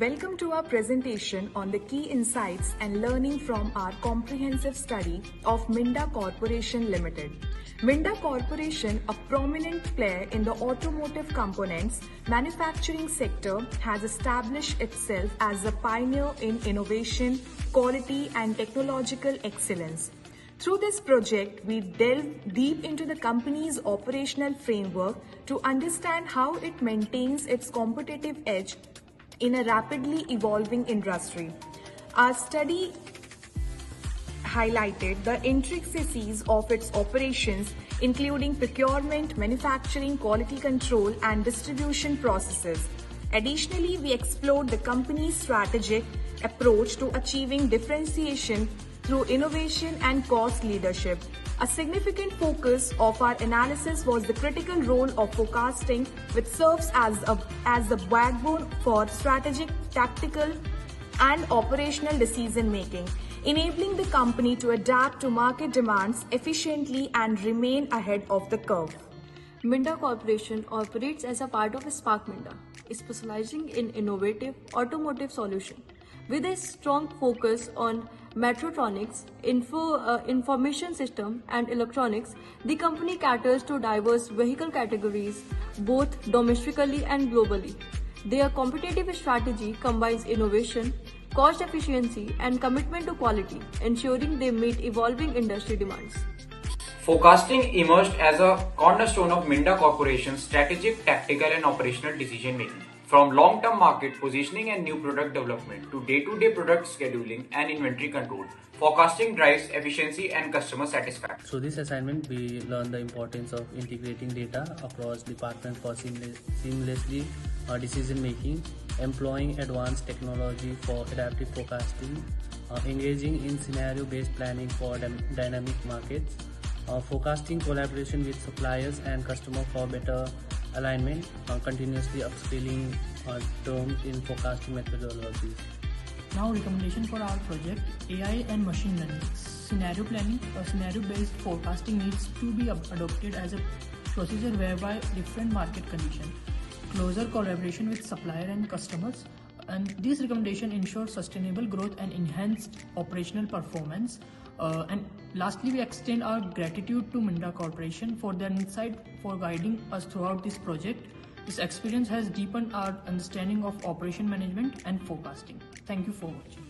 Welcome to our presentation on the key insights and learning from our comprehensive study of Minda Corporation Limited. Minda Corporation, a prominent player in the automotive components manufacturing sector, has established itself as a pioneer in innovation, quality and technological excellence. Through this project, we delve deep into the company's operational framework to understand how it maintains its competitive edge in a rapidly evolving industry. Our study highlighted the intricacies of its operations, including procurement, manufacturing, quality control, and distribution processes. Additionally, we explored the company's strategic approach to achieving differentiation through innovation and cost leadership. A significant focus of our analysis was the critical role of forecasting, which serves as the backbone for strategic, tactical, and operational decision making, enabling the company to adapt to market demands efficiently and remain ahead of the curve. Minda Corporation operates as a part of Spark Minda, specializing in innovative automotive solutions. With a strong focus on mechatronics, information system, and electronics, the company caters to diverse vehicle categories, both domestically and globally. Their competitive strategy combines innovation, cost efficiency, and commitment to quality, ensuring they meet evolving industry demands. Forecasting emerged as a cornerstone of Minda Corporation's strategic, tactical, and operational decision making. From long-term market positioning and new product development to day-to-day product scheduling and inventory control, forecasting drives efficiency and customer satisfaction. So this assignment, we learned the importance of integrating data across departments for seamlessly decision making, employing advanced technology for adaptive forecasting, engaging in scenario-based planning for dynamic markets, forecasting collaboration with suppliers and customers for better alignment, continuously upscaling terms in forecasting methodologies. Now, recommendation for our project: AI and machine learning. Scenario planning or scenario-based forecasting needs to be adopted as a procedure whereby different market conditions, closer collaboration with supplier and customers, and this recommendation ensures sustainable growth and enhanced operational performance. And lastly, we extend our gratitude to Minda Corporation for their insight for guiding us throughout this project. This experience has deepened our understanding of operation management and forecasting. Thank you for watching.